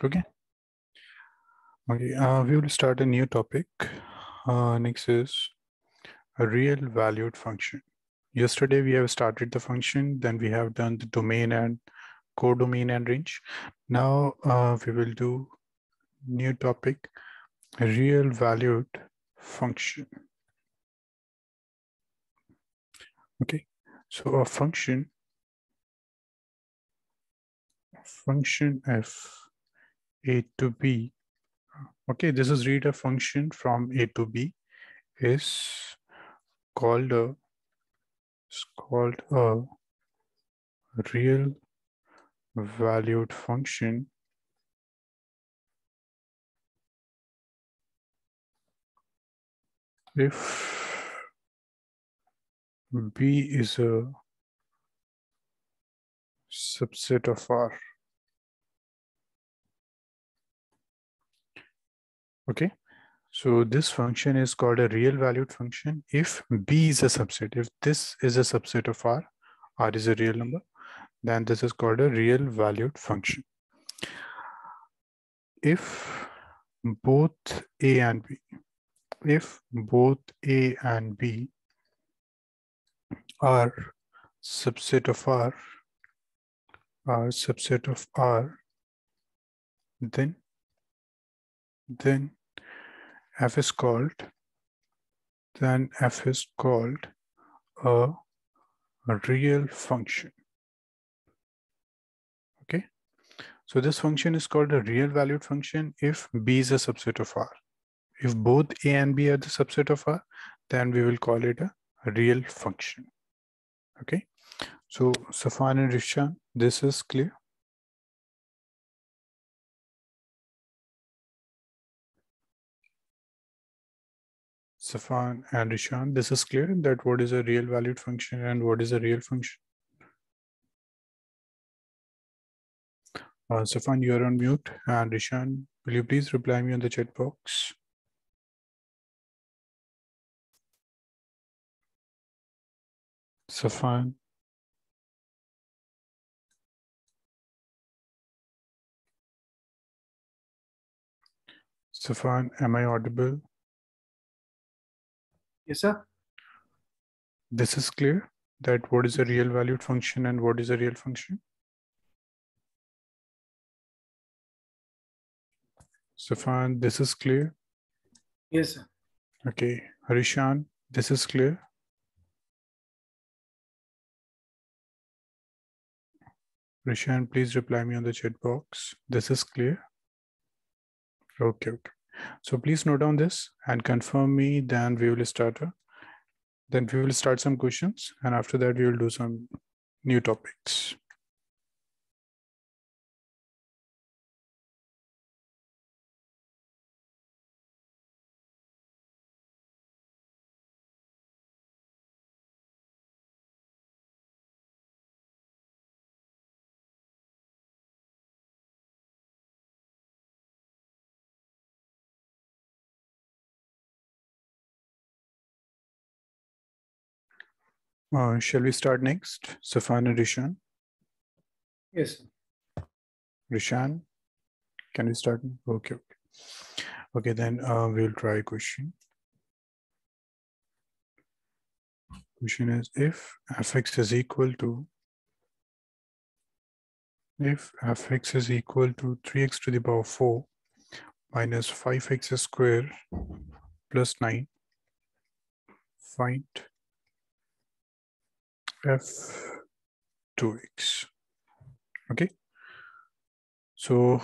Okay. Okay. We will start a new topic. Next is a real valued function. Yesterday we have started the function, then we have done the domain and codomain and range. Now we will do new topic, a real valued function. Okay. So a function f a to b. Okay, this is read a function from a to b is called a real valued function if B is a subset of R. Okay, so this function is called a real valued function if B is a subset. If this is a subset of R, R is a real number, then this is called a real valued function. If both A and B, if both A and B are subset of R, then f is called a real function. Okay, so this function is called a real valued function if B is a subset of R. If both A and B are the subset of R, then we will call it a real function. Okay, so Safan and Rishan, this is clear? Safan and Rishan, this is clear that what is a real valued function and what is a real function? Safan, you are on mute, and Rishan, will you please reply me on the chat box? Safan. Safan, am I audible? Yes, sir. This is clear that what is a real valued function and what is a real function? Safan, this is clear? Yes, sir. Okay. Harishan, this is clear? Harishan, please reply me on the chat box. This is clear? Okay. So please note down this and confirm me, then we will start some questions, and after that we will do some new topics. Shall we start next? Safan and Rishan. Yes, sir. Rishan, can we start? Okay. Okay, then we'll try a question. Question is if fx is equal to 3x to the power 4 minus 5x square plus 9, find f2x. Okay, so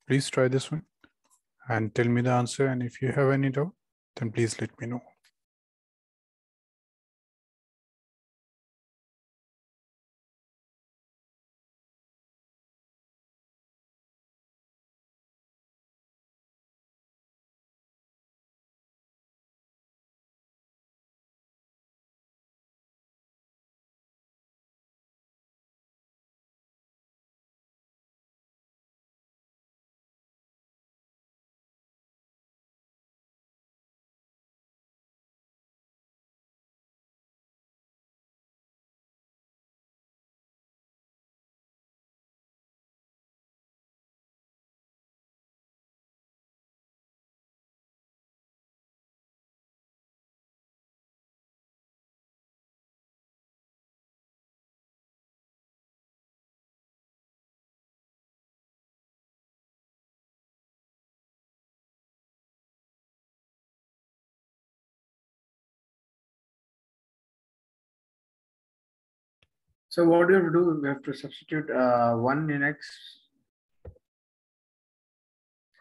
please try this one and tell me the answer, and if you have any doubt, then please let me know. So what do you have to do? We have to substitute 1 in x.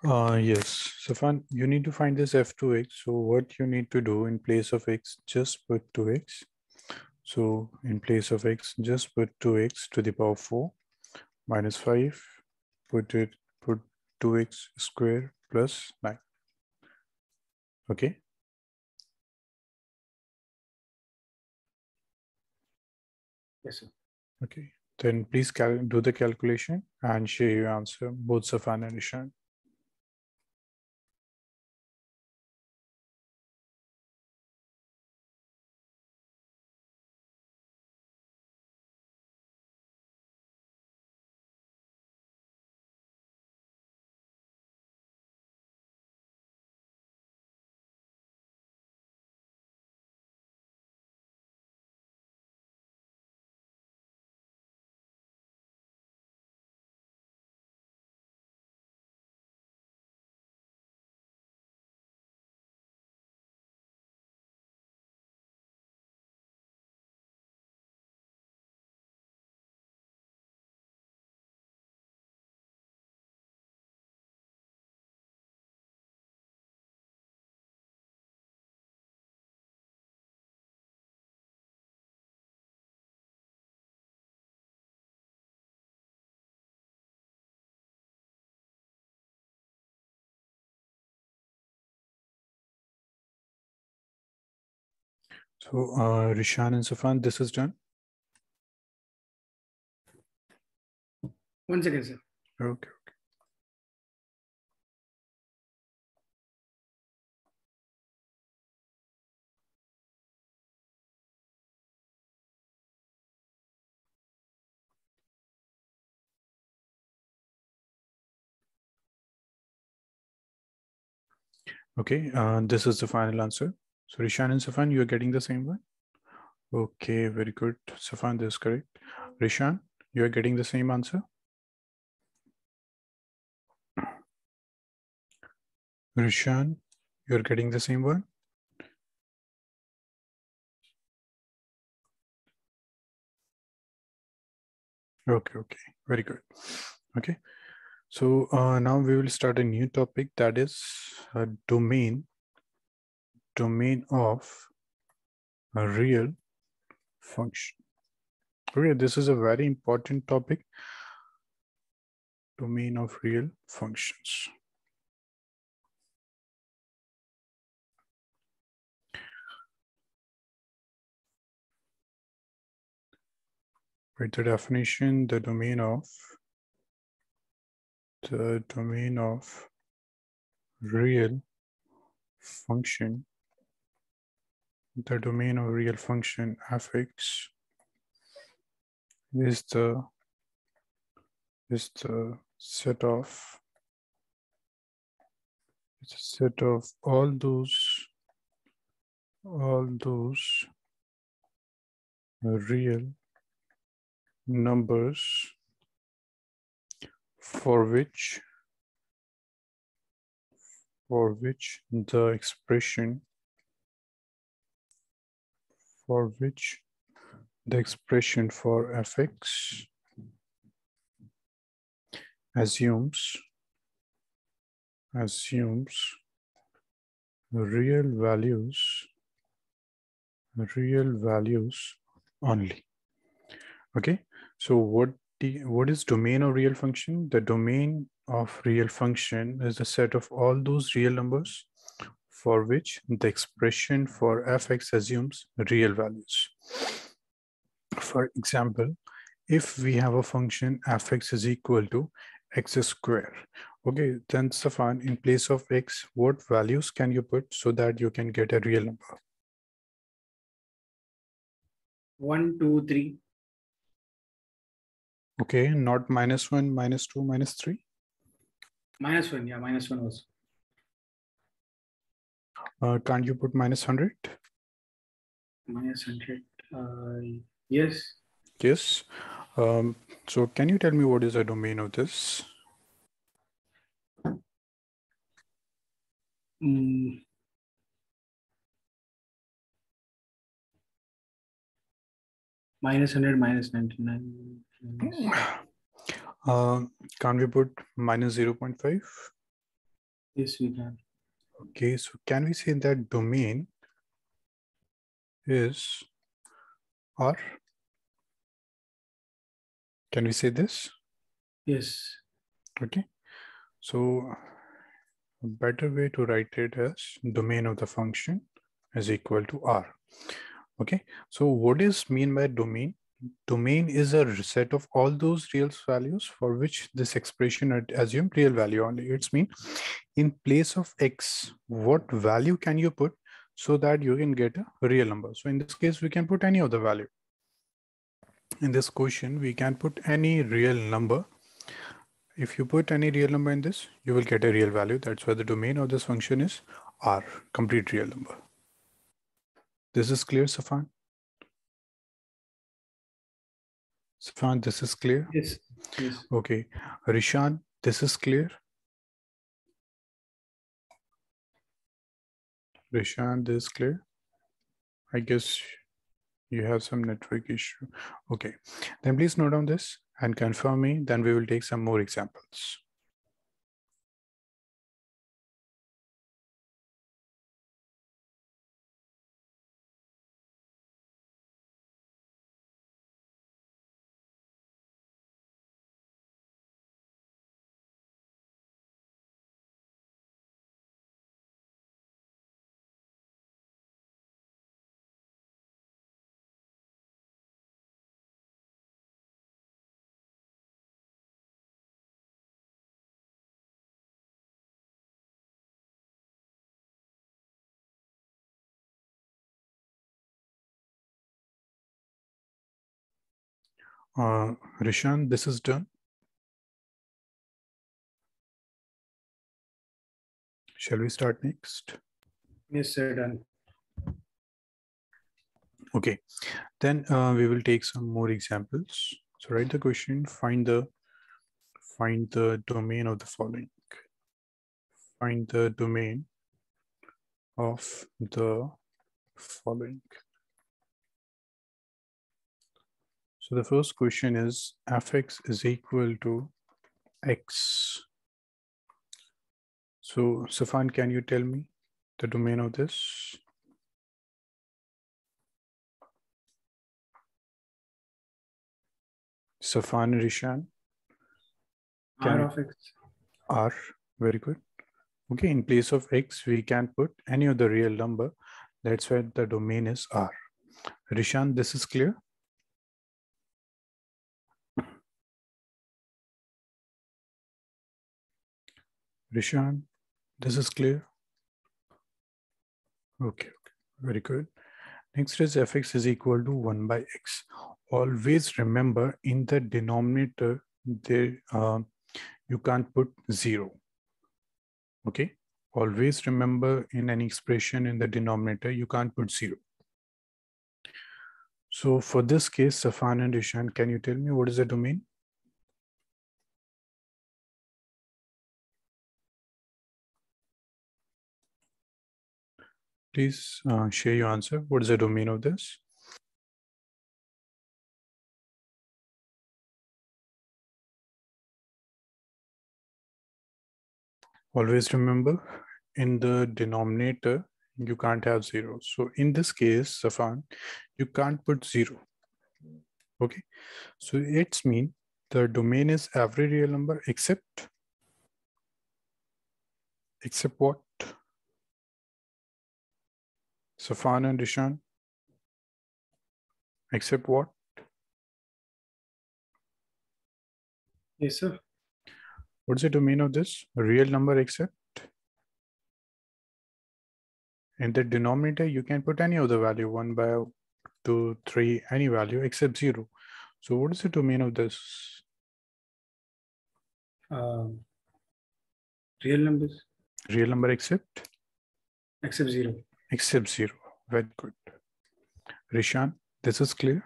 Yes, Safan, you need to find this f2x. So what you need to do in place of x, just put 2x. So in place of x, just put 2x to the power 4 minus 5. Put 2x square plus 9. Okay. Yes, sir. Okay. Then please do the calculation and share your answer, both Safan and Ishan. So Rishan and Safan, this is done. 1 second, sir. Okay. Okay, this is the final answer. So Rishan and Safan, you are getting the same one? Okay, very good. Safan, this is correct. Rishan, you are getting the same answer? Rishan, you are getting the same one? Okay, very good. Okay, so now we will start a new topic, that is a domain of a real function. Okay, this is a very important topic, domain of real functions. Write the definition, the domain of real function, the domain of real function fx is the set of all those real numbers for which the expression for fx assumes real values only. Okay, so what is domain of real function? The domain of real function is the set of all those real numbers for which the expression for fx assumes real values. For example, if we have a function fx is equal to x square, okay, then Safan, in place of x, what values can you put so that you can get a real number? 1, 2, 3. Okay, not -1, -2, -3. -1, yeah, -1 also. Can't you put -100? -100. Yes. Yes. So can you tell me what is the domain of this? -100 -99. Can't we put minus 0.5? Yes, we can. Okay, so can we say that domain is R? Can we say this? Yes. Okay, so a better way to write it is domain of the function is equal to R. Okay, so what is mean by domain? Domain is a set of all those real values for which this expression assume real value only. It's mean in place of X, what value can you put so that you can get a real number? So in this case, we can put any of the value. In this question, we can put any real number. If you put any real number in this, you will get a real value. That's why the domain of this function is R, complete real number. This is clear, Safan? Safan, this is clear? Yes. Yes. Okay. Rishan, this is clear? Rishan, this is clear? I guess you have some network issue. Okay. Then please note down this and confirm me. Then we will take some more examples. Rishan, this is done. Shall we start next? Yes, sir. Done. Okay, then we will take some more examples. So write the question, find the domain of the following. Find the domain of the following. So the first question is fx is equal to x. So Safan, can you tell me the domain of this? Safan and Rishan. R of X. R, very good. Okay, in place of X, we can put any of the real number. That's why the domain is R. Rishan, this is clear? Rishan, this is clear? Okay, very good. Next is fx is equal to 1 by x. Always remember in the denominator, there you can't put 0. Okay, always remember in any expression in the denominator, you can't put 0. So for this case, Safan and Rishan, can you tell me what is the domain? Please share your answer. What is the domain of this? Always remember in the denominator, you can't have 0. So in this case, Safan, you can't put 0. Okay, so it's mean the domain is every real number except what? Safan and Rishan, except what? Yes, sir. What's the domain of this? A real number except? In the denominator, you can put any other value, 1 by 2, 3, any value except 0. So what is the domain of this? Real numbers. Real number except? Except 0. Except 0. Very good. Rishan, this is clear?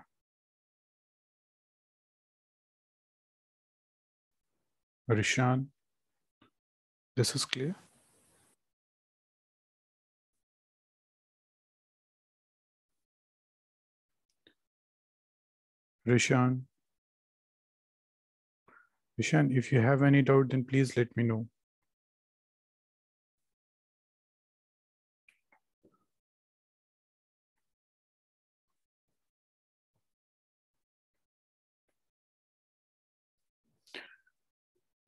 Rishan, this is clear? Rishan. Rishan, if you have any doubt, then please let me know.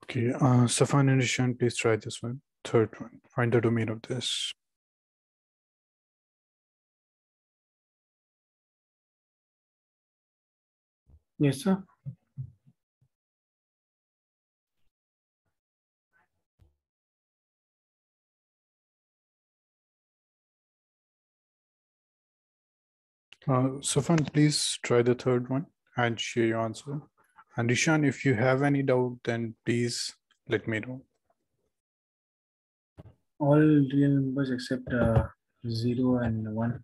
Okay, Safan and Rishan, please try this one. Third one, find the domain of this. Yes, sir. Safan, please try the third one and share your answer. And Rishan, if you have any doubt, then please let me know. All real numbers except 0 and 1.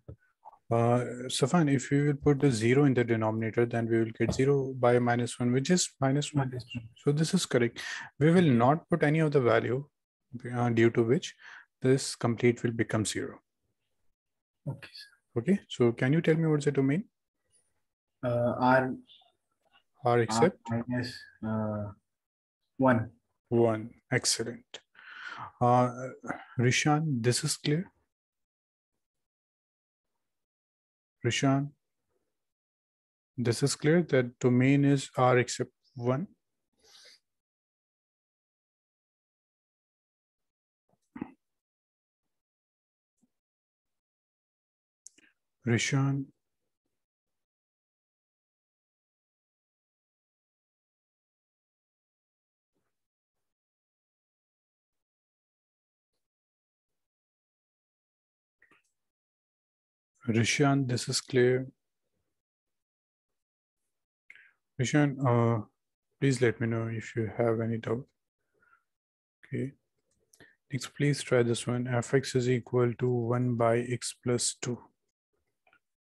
Safan, if we will put the 0 in the denominator, then we will get 0 by minus 1, which is minus 1. Minus 1. So this is correct. We will Okay. not put any of the value due to which this complete will become 0. Okay, sir. Okay, so can you tell me what's the domain? R Except minus 1. 1. Excellent. Rishan, this is clear? Rishan, this is clear that domain is R except 1. Rishan, Rishan, this is clear. Rishan, please let me know if you have any doubt. Okay. Next, please try this one. Fx is equal to 1 by x plus 2.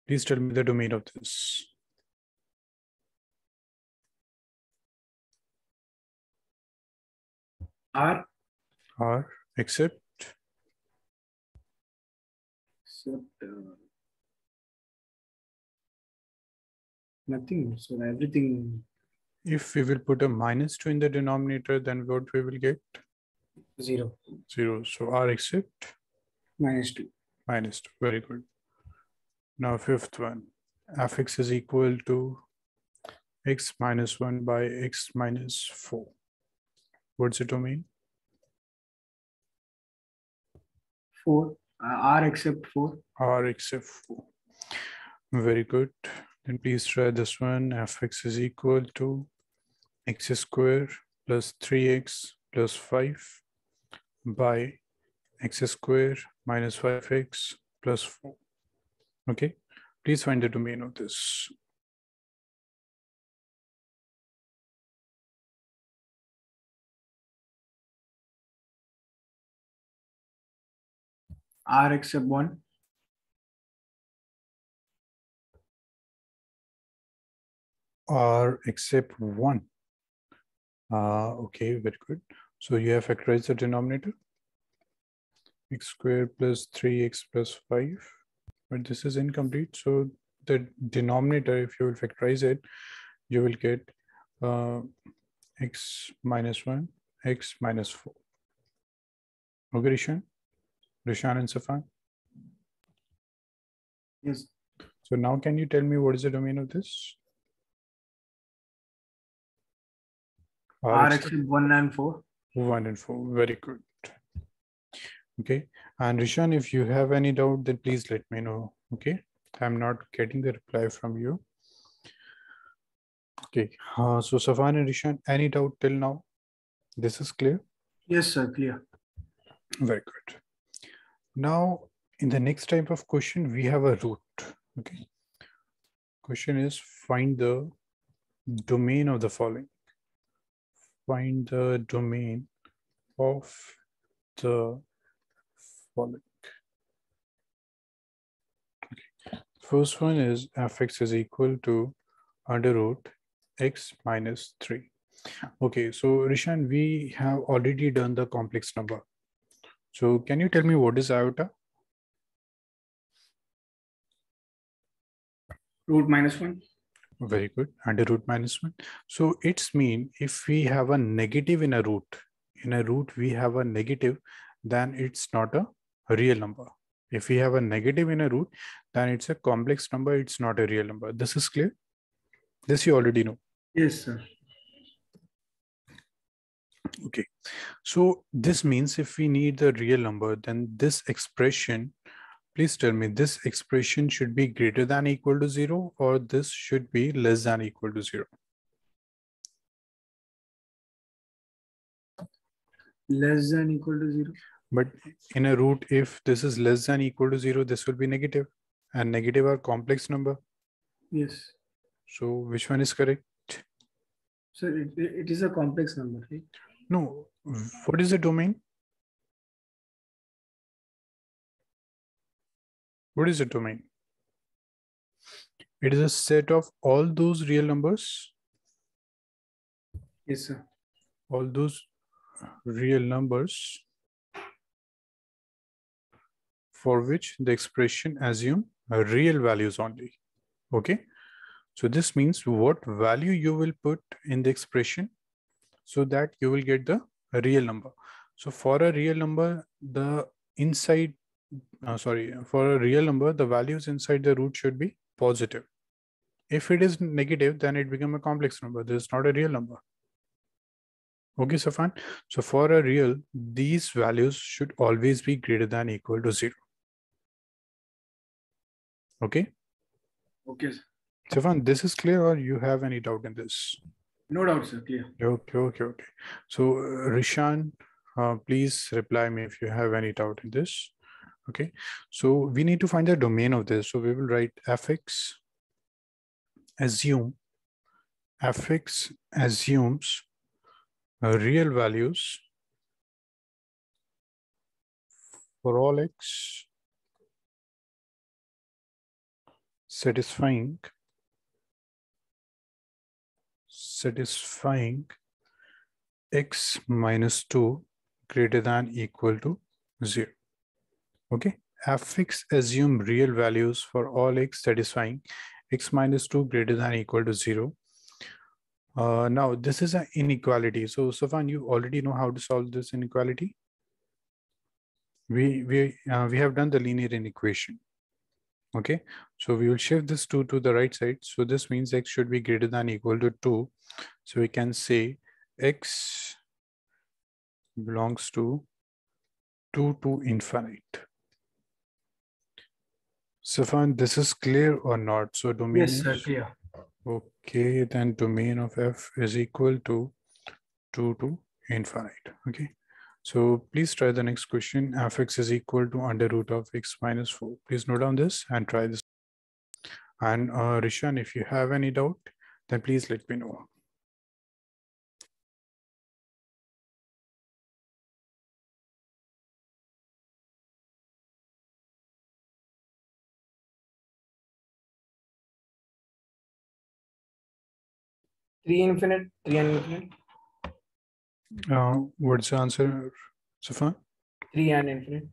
Please tell me the domain of this. R Except nothing. So everything if we will put a minus 2 in the denominator, then what we will get? 0. 0. So R except Minus 2. minus 2. Very good. Now fifth one. Fx is equal to x minus 1 by x minus 4. What's the domain? 4. R except 4. R except 4. Very good. Then please try this one. Fx is equal to x square plus 3x plus 5 by x square minus 5x plus 4. Okay. Please find the domain of this. R except 1. R except 1. Okay, very good. So you have factorized the denominator. X squared plus 3x plus 5. But this is incomplete. So the denominator, if you will factorize it, you will get x minus 1, x minus 4. Okay, Rishan? Rishan and Safan? Yes. So now can you tell me what is the domain of this? R except 1 and 4. 1 and 4. Very good. Okay. And Rishan, if you have any doubt, then please let me know. Okay. I'm not getting the reply from you. Okay. So Safan and Rishan, any doubt till now? This is clear? Yes, sir. Clear. Very good. Now, in the next type of question, we have a root. Okay. Question is find the domain of the following. Find the domain of the following. Okay. First one is fx is equal to under root x minus 3. Okay, so Rishan, we have already done the complex number. So can you tell me what is iota? Root minus 1. Very good. Under root minus 1. So it's mean if we have a negative in a root we have a negative, then it's not a real number. If we have a negative in a root, then it's a complex number. It's not a real number. This is clear. This you already know. Yes, sir. Okay. So this means if we need the real number, then this expression, please tell me, this expression should be greater than equal to 0 or this should be less than equal to 0? Less than equal to 0. But in a root, if this is less than equal to 0, this will be negative. And negative are complex number. Yes. So which one is correct? So it is a complex number, right? No. What is the domain? What is the domain? It is a set of all those real numbers. Yes, sir. All those real numbers for which the expression assume real values only. Okay. So this means what value you will put in the expression so that you will get the real number. So for a real number, the inside, for a real number, the values inside the root should be positive. If it is negative, then it becomes a complex number. This is not a real number. Okay, Safan. So for a real, these values should always be greater than equal to 0. Okay. Okay, sir. Safan, this is clear or you have any doubt in this? No doubt, sir. Clear. Okay. So Rishan, please reply me if you have any doubt in this. Okay. So we need to find the domain of this. So we will write fx assumes real values for all x satisfying x minus 2 greater than equal to 0. Okay. Fx assume real values for all x satisfying x minus 2 greater than equal to 0. Now this is an inequality. So Safan, you already know how to solve this inequality. We have done the linear inequation. Okay, so we will shift this 2 to the right side. So this means x should be greater than equal to 2. So we can say x belongs to 2 to infinite. Safan, this is clear or not? So domain Yes, is sir. Clear. okay. Then domain of f is equal to 2 to infinite. Okay. So please try the next question. Fx is equal to under root of x minus 4. Please note down this and try this. And Rishan, if you have any doubt, then please let me know. Three infinite. Three and infinite. What's the answer, Safan? 3 and infinite.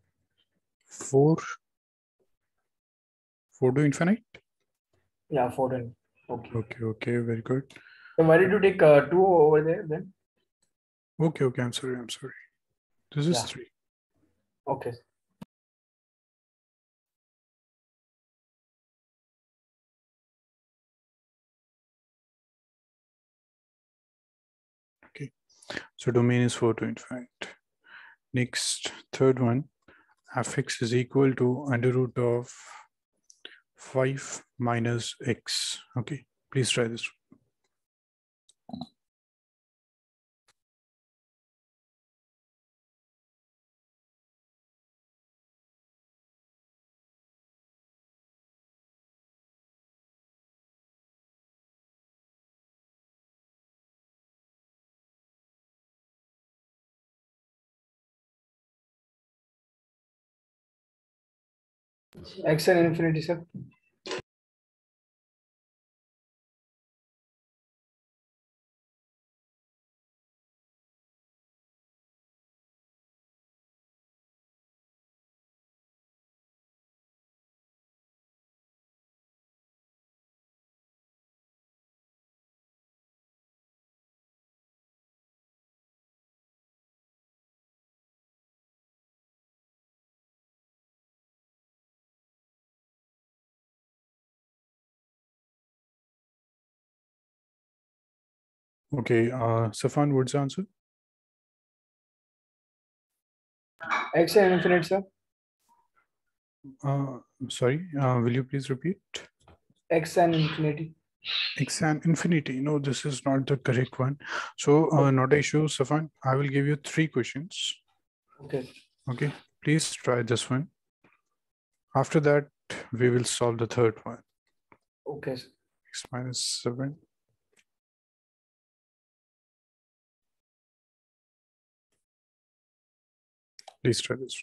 4 to infinite? Yeah, 4 and Okay, very good. So why did you take 2 over there then? Okay, I'm sorry. This is Yeah. 3. Okay. Okay, so domain is 4 to infinite. Next, third one, fx is equal to under root of 5 minus x. Okay, please try this. X and infinity, sir. Okay, Safan, what's the answer? X and infinite, sir. Sorry, will you please repeat? X and infinity. X and infinity. No, this is not the correct one. So, not an issue, Safan. I will give you 3 questions. Okay. Okay, please try this one. After that, we will solve the third one. Okay, sir. X minus 7. Please try this.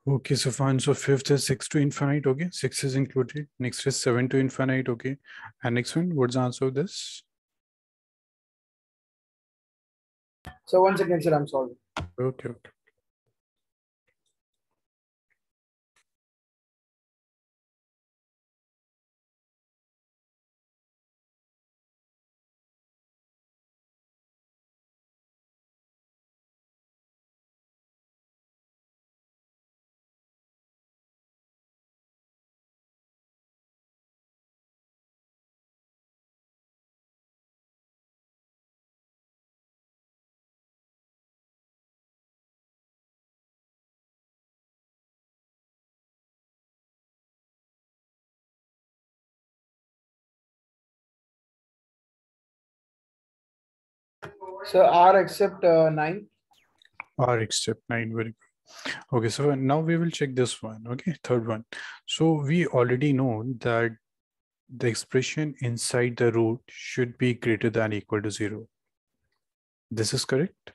Okay, so fine. So fifth is 6 to infinite. Okay, 6 is included. Next is 7 to infinite. Okay, and next one, what's the answer of this? So once again, sir, I'm solving. Okay, okay. So R except 9. R except 9. Very good. Okay, so now we will check this one. Okay, third one. So we already know that the expression inside the root should be greater than equal to 0. This is correct.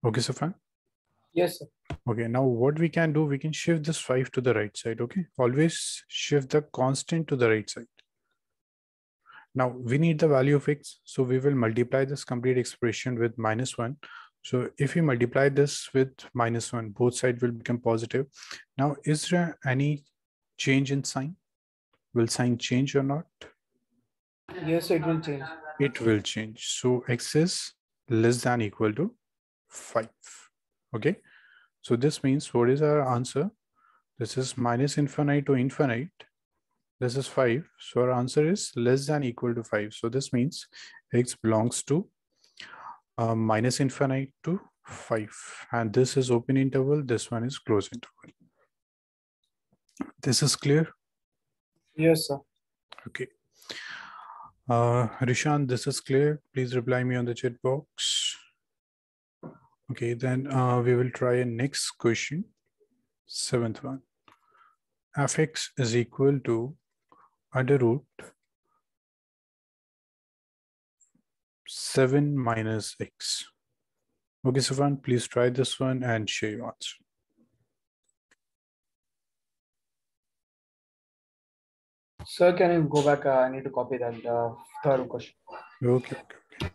Okay, Safan. Yes, sir. Okay, now what we can do, we can shift this 5 to the right side. Okay, always shift the constant to the right side. Now we need the value of x, so we will multiply this complete expression with -1. So if we multiply this with -1, both sides will become positive. Now, is there any change in sign? Will sign change or not? Yes, it will change. It will change. So x is less than equal to 5. Okay, so this means what is our answer? This is minus infinite to infinite. This is 5. So our answer is less than equal to 5. So this means x belongs to minus infinite to 5. And this is open interval. This one is closed interval. This is clear? Yes, sir. Okay. Rishan, this is clear. Please reply me on the chat box. Okay, then we will try a next question. 7th one. Fx is equal to under root 7 minus x. Okay, Safan, please try this one and share your answer. Sir, can you go back? I need to copy that third question. Okay, okay.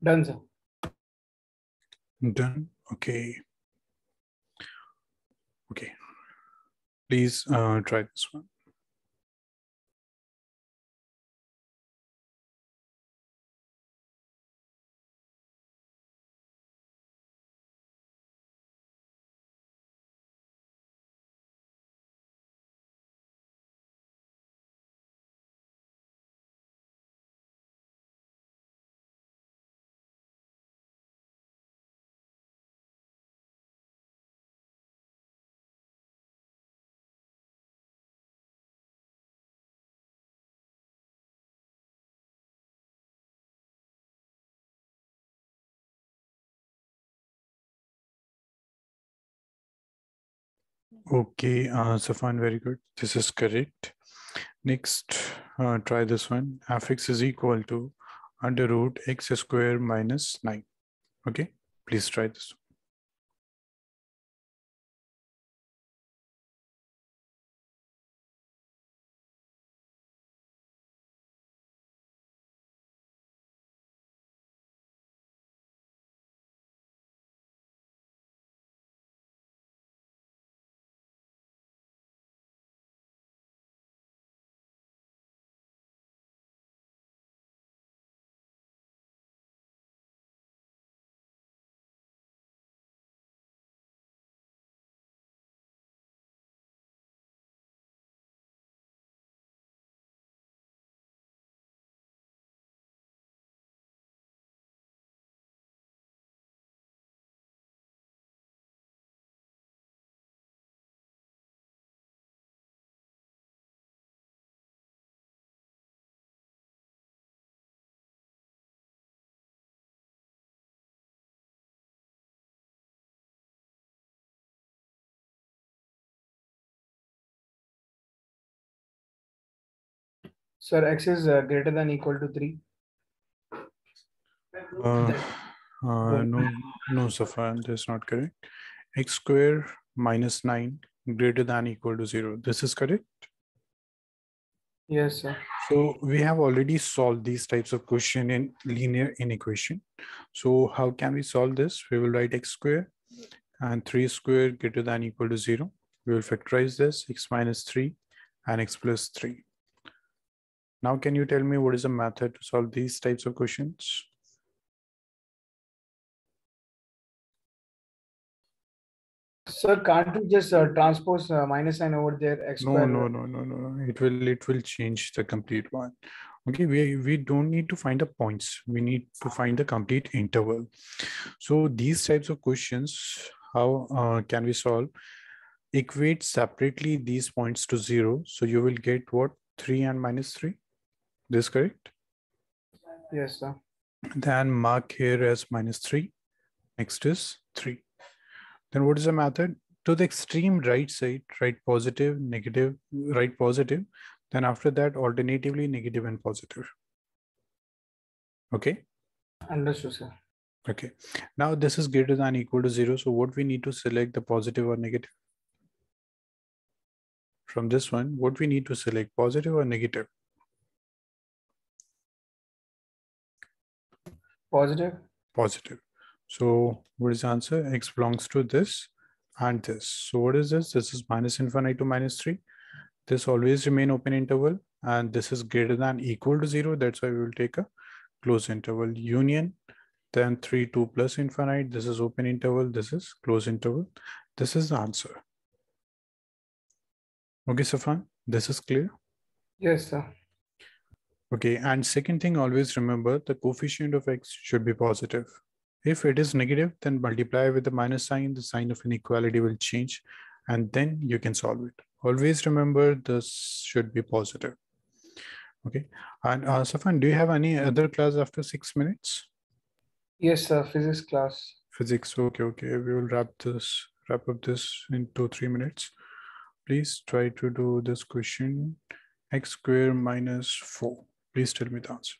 Done, sir. Done. Okay. Okay. Please try this one. Okay, Safan, very good. This is correct. Next, try this one. Fx is equal to under root x square minus 9. Okay, please try this. Sir, x is greater than equal to 3. Uh, Then going. no, no, Safan, that's not correct. X square minus 9 greater than equal to 0. This is correct. Yes, sir. So we have already solved these types of question in linear inequation. So how can we solve this? We will write x square and 3 square greater than equal to 0. We will factorize this x minus 3 and x plus 3. Now can you tell me what is the method to solve these types of questions? Sir, can't we just transpose minus sign over there, x No, square? no, no, no, no. It will change the complete one. Okay, we don't need to find the points. We need to find the complete interval. So these types of questions, how can we solve? Equate separately these points to 0. So you will get what? 3 and minus 3. This is correct. Yes, sir. Then mark here as minus 3. Next is 3. Then what is the method? To the extreme right side, write positive, negative, write positive. Then after that, alternatively negative and positive. Okay. Understood, sir. Okay. Now this is greater than equal to 0. So what we need to select the positive or negative? From this one, what we need to select, positive or negative? Positive. Positive. So what is the answer? X belongs to this and this. So what is this? This is minus infinite to minus 3. This always remain open interval and this is greater than equal to 0. That's why we will take a close interval union. Then 3, 2 plus infinite. This is open interval. This is close interval. This is the answer. Okay, Safan, this is clear. Yes, sir. Okay, and second thing, always remember the coefficient of x should be positive. If it is negative, then multiply with the minus sign, the sign of inequality will change, and then you can solve it. Always remember this should be positive. Okay, and Safan, do you have any other class after 6 minutes? Yes, sir. Physics class. Physics, okay. We will wrap up this in 2-3 minutes. Please try to do this question, x square minus 4. Please tell me the answer.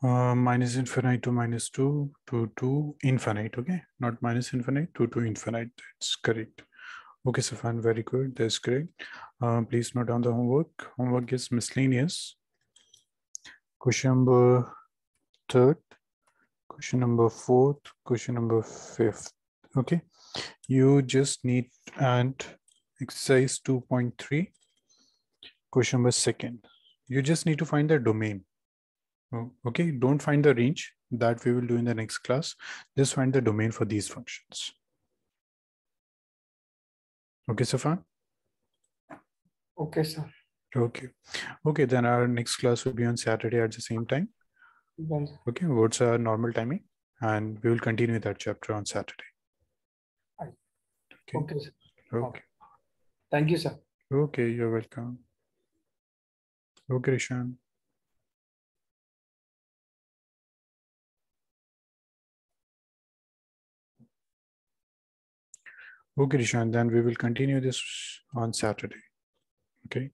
Minus infinite to minus 2 to infinite, okay? Not minus infinite to infinite. That's correct. Okay, Safan, very good. That's great. Please note down the homework. Homework is miscellaneous. Question number 3rd, question number 4th, question number 5th. Okay, you just need and exercise 2.3, question number 2nd. You just need to find the domain. Okay, don't find the range, that we will do in the next class. Just find the domain for these functions. Okay, Safan? Okay, sir. Okay. Okay, then our next class will be on Saturday at the same time. Done, sir. Okay, what's our normal timing? And we will continue that chapter on Saturday. Okay. Okay, sir. Okay. Thank you, sir. Okay, you're welcome. Okay, Rishan. Okay, Rishan, then we will continue this on Saturday. Okay.